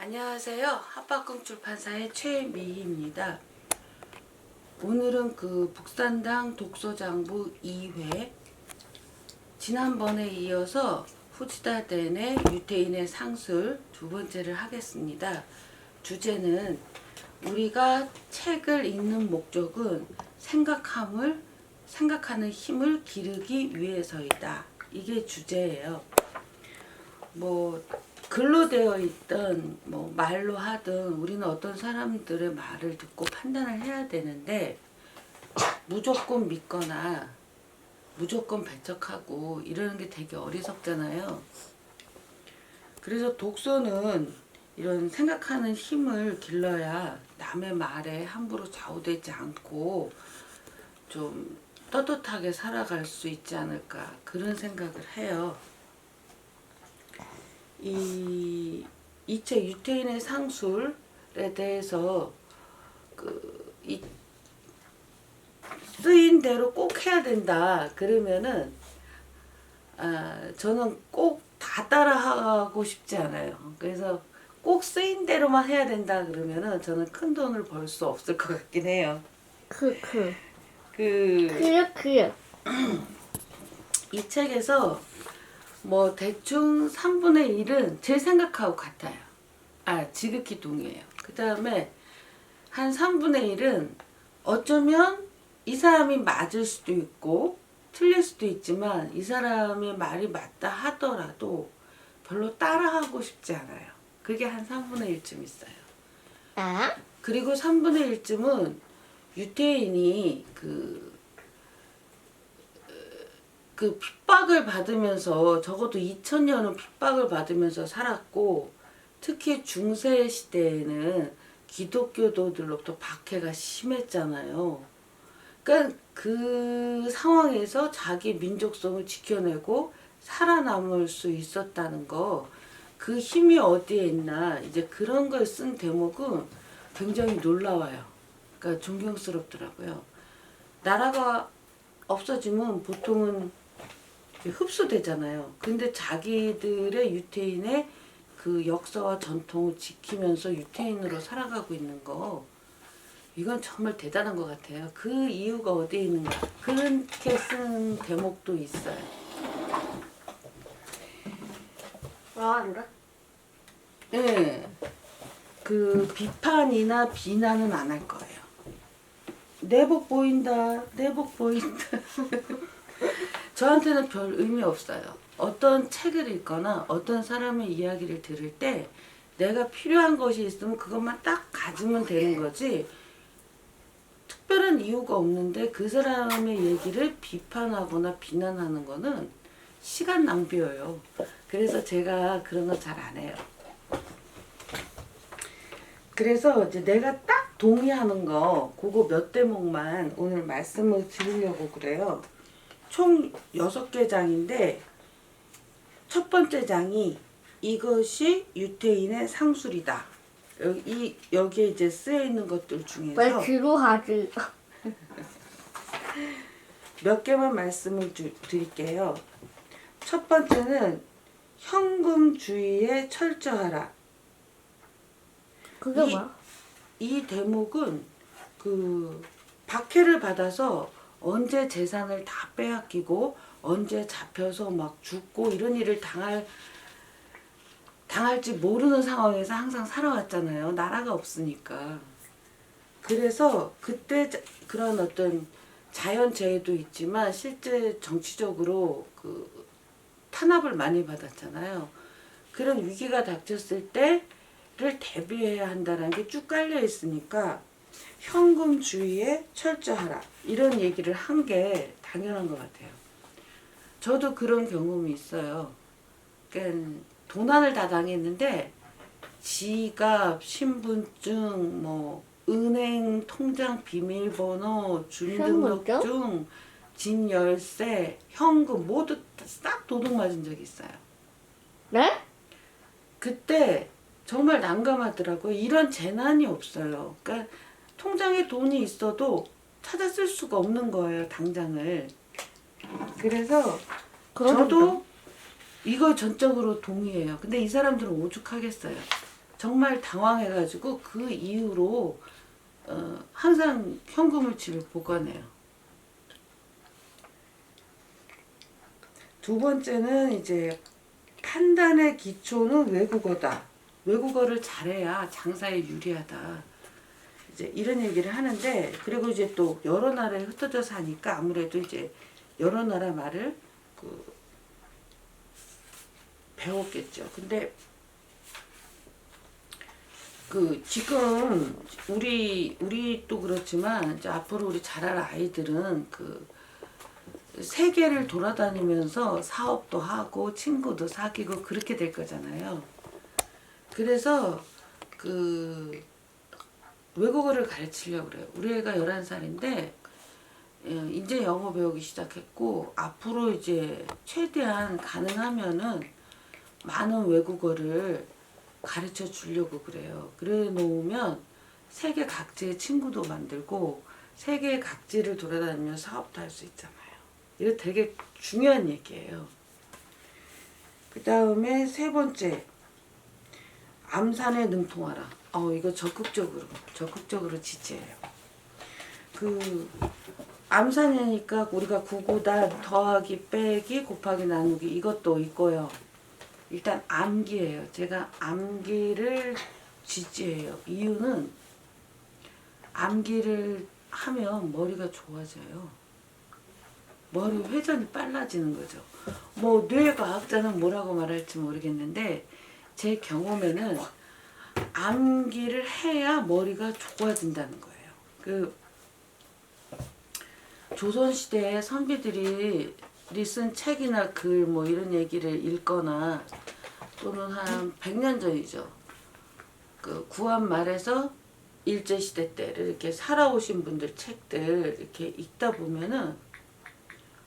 안녕하세요. 합박금 출판사의 최미희입니다. 오늘은 그 북산당 독서장부 2회 지난번에 이어서 후지다덴의 유태인의 상술 두 번째를 하겠습니다. 주제는 우리가 책을 읽는 목적은 생각하는 힘을 기르기 위해서이다. 이게 주제예요. 글로 되어 있던 말로 하든 우리는 어떤 사람들의 말을 듣고 판단을 해야 되는데 무조건 믿거나 무조건 배척하고 이러는 게 되게 어리석잖아요. 그래서 독서는 이런 생각하는 힘을 길러야 남의 말에 함부로 좌우되지 않고 좀 떳떳하게 살아갈 수 있지 않을까 그런 생각을 해요. 이 책 유태인의 상술에 대해서 쓰인 대로 꼭 해야 된다 그러면은 저는 꼭 다 따라하고 싶지 않아요. 그래서 꼭 쓰인 대로만 해야 된다 그러면은 저는 큰 돈을 벌 수 없을 것 같긴 해요. 이 책에서 대충 3분의 1은 제 생각하고 같아요. 지극히 동의해요. 그 다음에 한 3분의 1은 어쩌면 이 사람이 맞을 수도 있고 틀릴 수도 있지만 이 사람의 말이 맞다 하더라도 별로 따라하고 싶지 않아요. 그게 한 3분의 1쯤 있어요. 그리고 3분의 1쯤은 유태인이 그 핍박을 받으면서 적어도 2000년은 핍박을 받으면서 살았고 특히 중세 시대에는 기독교도들로부터 박해가 심했잖아요. 그러니까 그 상황에서 자기 민족성을 지켜내고 살아남을 수 있었다는 거, 그 힘이 어디에 있나 이제 그런 걸 쓴 대목은 굉장히 놀라워요. 그러니까 존경스럽더라고요. 나라가 없어지면 보통은 흡수되잖아요. 근데 자기들의 유태인의 그 역사와 전통을 지키면서 유태인으로 살아가고 있는 거, 이건 정말 대단한 것 같아요. 그 이유가 어디에 있는가 그렇게 쓴 대목도 있어요. 그래? 네, 그 비판이나 비난은 안 할 거예요. 내복 보인다, 내복 보인다. 저한테는 별 의미 없어요. 어떤 책을 읽거나 어떤 사람의 이야기를 들을 때 내가 필요한 것이 있으면 그것만 딱 가지면 되는 거지, 특별한 이유가 없는데 그 사람의 얘기를 비판하거나 비난하는 거는 시간 낭비예요. 그래서 제가 그런 거 잘 안 해요. 그래서 이제 내가 딱 동의하는 거 그거 몇 대목만 오늘 말씀을 드리려고 그래요. 총 6개 장인데 첫 번째 장이 이것이 유태인의 상술이다. 여기에 이제 쓰여 있는 것들 중에서 왜 뒤로 하지? 몇 개만 말씀을 드릴게요. 첫 번째는 현금주의에 철저하라. 그게 뭐야? 이 대목은 그 박해를 받아서 언제 재산을 다 빼앗기고 언제 잡혀서 막 죽고 이런 일을 당할지 모르는 상황에서 항상 살아왔잖아요. 나라가 없으니까. 그래서 그때 그런 어떤 자연재해도 있지만 실제 정치적으로 그 탄압을 많이 받았잖아요. 그런 위기가 닥쳤을 때를 대비해야 한다는 게 쭉 깔려 있으니까 현금주의에 철저하라 이런 얘기를 한 게 당연한 것 같아요. 저도 그런 경험이 있어요. 그러니까 도난을 다 당했는데 지갑, 신분증, 은행 통장 비밀번호, 주민등록증, 집 열쇠, 현금 모두 싹 도둑 맞은 적이 있어요. 네? 그때 정말 난감하더라고요. 이런 재난이 없어요. 그러니까 통장에 돈이 있어도 찾아 쓸 수가 없는 거예요, 당장을. 그래서 저도 이거 전적으로 동의해요. 근데 이 사람들은 오죽하겠어요. 정말 당황해가지고 그 이후로 항상 현금을 집에 보관해요. 두 번째는 이제 판단의 기초는 외국어다. 외국어를 잘해야 장사에 유리하다. 이제 이런 얘기를 하는데, 그리고 이제 또 여러 나라에 흩어져 사니까 아무래도 이제 여러 나라 말을 배웠겠죠. 근데 지금 우리도 그렇지만 이제 앞으로 우리 자랄 아이들은 세계를 돌아다니면서 사업도 하고 친구도 사귀고 그렇게 될 거잖아요. 그래서 외국어를 가르치려고 그래요. 우리 애가 11살인데 이제 영어 배우기 시작했고, 앞으로 이제 최대한 가능하면은 많은 외국어를 가르쳐 주려고 그래요. 그래 놓으면 세계 각지의 친구도 만들고 세계 각지를 돌아다니면서 사업도 할 수 있잖아요. 이거 되게 중요한 얘기예요. 그 다음에 세 번째, 암산에 능통하라. 이거 적극적으로 지지해요. 암산이니까 우리가 구구단, 더하기, 빼기, 곱하기, 나누기 이것도 있고요. 일단 암기예요. 제가 암기를 지지해요. 이유는 암기를 하면 머리가 좋아져요. 머리 회전이 빨라지는 거죠. 뭐 뇌과학자는 뭐라고 말할지 모르겠는데 제 경험에는 암기를 해야 머리가 좋아진다는 거예요. 조선시대에 선비들이 쓴 책이나 글 뭐 이런 얘기를 읽거나, 또는 한 100년 전이죠. 구한 말에서 일제시대 때를 이렇게 살아오신 분들 책들 이렇게 읽다 보면은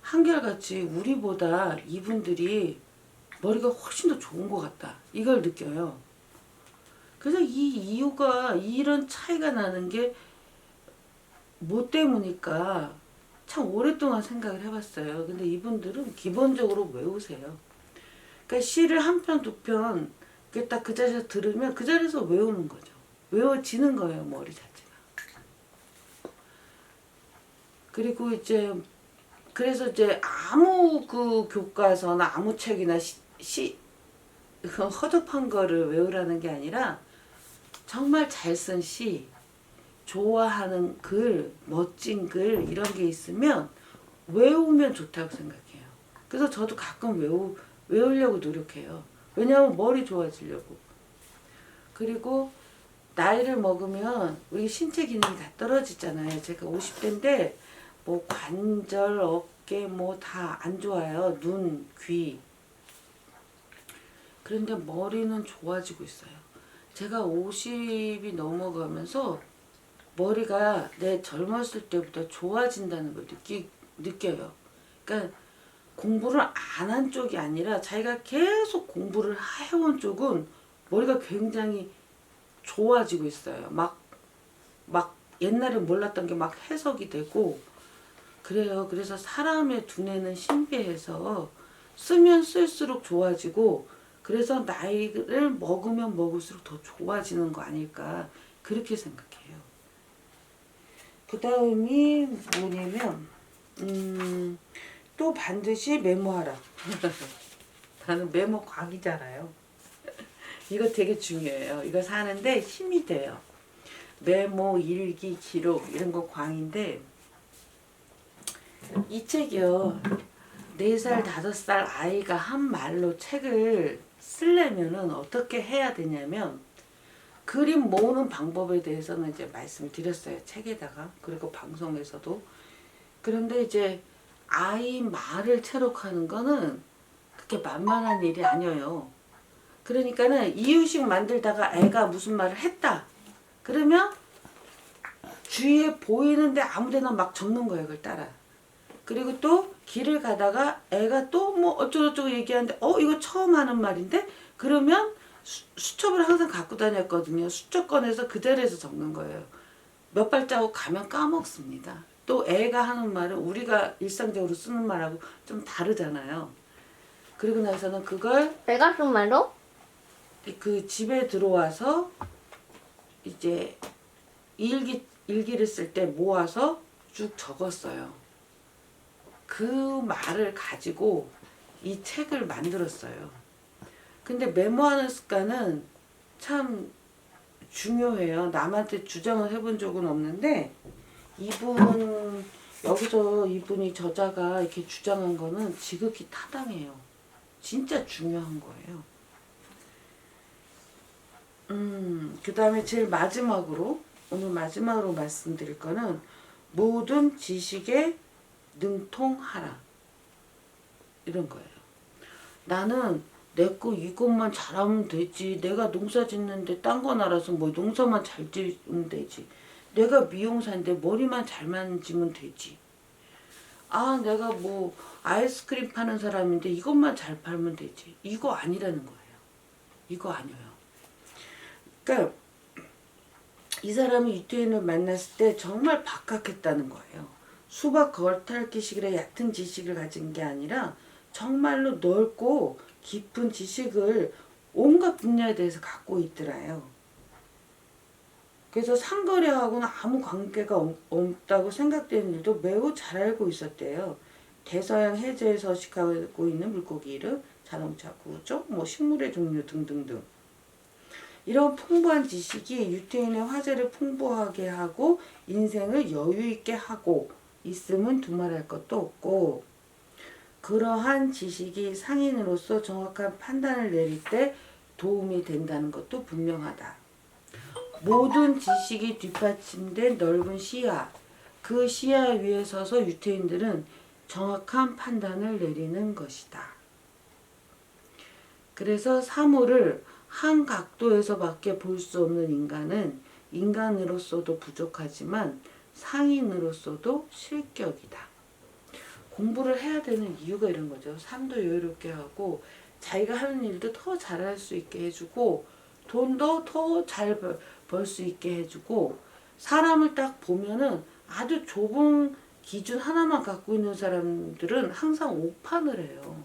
한결같이 우리보다 이분들이 머리가 훨씬 더 좋은 것 같다. 이걸 느껴요. 그래서 이 이유가, 이런 차이가 나는 게 뭐 때문일까 참 오랫동안 생각을 해봤어요. 근데 이분들은 기본적으로 외우세요. 그러니까 시를 한 편, 두 편 딱 그 자리에서 들으면 그 자리에서 외우는 거죠. 외워지는 거예요, 머리 자체가. 그리고 이제 그래서 이제 아무 교과서나 아무 책이나 허접한 거를 외우라는 게 아니라 정말 잘 쓴 시, 좋아하는 글, 멋진 글 이런 게 있으면 외우면 좋다고 생각해요. 그래서 저도 가끔 외우려고 노력해요. 왜냐하면 머리 좋아지려고. 그리고 나이를 먹으면 우리 신체 기능이 다 떨어지잖아요. 제가 50대인데 뭐 관절, 어깨 뭐 다 안 좋아요. 눈, 귀. 그런데 머리는 좋아지고 있어요. 제가 50이 넘어가면서 머리가 내 젊었을 때보다 좋아진다는 걸 느껴요. 그러니까 공부를 안 한 쪽이 아니라 자기가 계속 공부를 해온 쪽은 머리가 굉장히 좋아지고 있어요. 막 옛날에 몰랐던 게 막 해석이 되고 그래요. 그래서 사람의 두뇌는 신비해서 쓰면 쓸수록 좋아지고, 그래서 나이를 먹으면 먹을수록 더 좋아지는 거 아닐까 그렇게 생각해요. 그 다음이 뭐냐면 또 반드시 메모하라. 나는 메모 광이잖아요. 이거 되게 중요해요. 이거 사는데 힘이 돼요. 메모, 일기, 기록 이런 거 광인데, 이 책이요, 4살, 5살 아이가 한 말로 책을 쓰려면은 어떻게 해야 되냐면, 그림 모으는 방법에 대해서는 이제 말씀을 드렸어요. 책에다가. 그리고 방송에서도. 그런데 이제 아이 말을 체록하는 거는 그렇게 만만한 일이 아니에요. 그러니까는 이유식 만들다가 애가 무슨 말을 했다. 그러면 주위에 보이는데 아무데나 막 적는 거예요. 그걸 따라. 그리고 또 길을 가다가 애가 또 뭐 어쩌고저쩌고 얘기하는데 이거 처음 하는 말인데, 그러면 수첩을 항상 갖고 다녔거든요. 수첩 꺼내서 그 자리에서 적는 거예요. 몇 발자국 가면 까먹습니다. 또 애가 하는 말은 우리가 일상적으로 쓰는 말하고 좀 다르잖아요. 그리고 나서는 그걸 내가 쓴 말로? 그 집에 들어와서 이제 일기를 쓸 때 모아서 쭉 적었어요. 그 말을 가지고 이 책을 만들었어요. 근데 메모하는 습관은 참 중요해요. 남한테 주장을 해본 적은 없는데 여기서 이분이 저자가 이렇게 주장한 거는 지극히 타당해요. 진짜 중요한 거예요. 그 다음에 제일 마지막으로 오늘 마지막으로 말씀드릴 거는 모든 지식에 능통하라 이런 거예요. 나는 내 거 이것만 잘하면 되지. 내가 농사 짓는데 딴 건 알아서 뭐 농사만 잘 지으면 되지. 내가 미용사인데 머리만 잘 만지면 되지. 아, 내가 뭐 아이스크림 파는 사람인데 이것만 잘 팔면 되지. 이거 아니라는 거예요. 이거 아니에요. 그러니까 이 사람이 유태인을 만났을 때 정말 박학했다는 거예요. 수박 겉핥기식의 얕은 지식을 가진 게 아니라 정말로 넓고 깊은 지식을 온갖 분야에 대해서 갖고 있더라요. 그래서 상거래하고는 아무 관계가 없다고 생각되는 일도 매우 잘 알고 있었대요. 대서양 해저에 서식하고 있는 물고기 이름, 자동차 구조, 식물의 종류 등등등. 이런 풍부한 지식이 유태인의 화제를 풍부하게 하고 인생을 여유있게 하고 있음은 두말할 것도 없고, 그러한 지식이 상인으로서 정확한 판단을 내릴 때 도움이 된다는 것도 분명하다. 모든 지식이 뒷받침된 넓은 시야, 그 시야 위에 서서 유태인들은 정확한 판단을 내리는 것이다. 그래서 사물을 한 각도에서밖에 볼 수 없는 인간은 인간으로서도 부족하지만 상인으로서도 실격이다. 공부를 해야 되는 이유가 이런 거죠. 삶도 여유롭게 하고 자기가 하는 일도 더 잘할 수 있게 해주고 돈도 더 잘 벌 수 있게 해주고, 사람을 딱 보면은 아주 좁은 기준 하나만 갖고 있는 사람들은 항상 오판을 해요.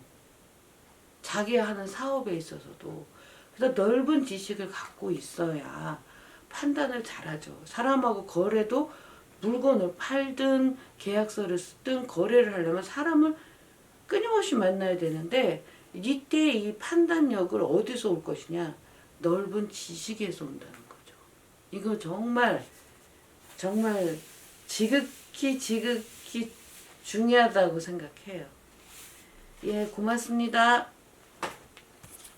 자기 하는 사업에 있어서도. 그래서 넓은 지식을 갖고 있어야 판단을 잘하죠. 사람하고 거래도 물건을 팔든 계약서를 쓰든 거래를 하려면 사람을 끊임없이 만나야 되는데, 이때 이 판단력을 어디서 올 것이냐? 넓은 지식에서 온다는 거죠. 이거 정말 지극히 중요하다고 생각해요. 예, 고맙습니다.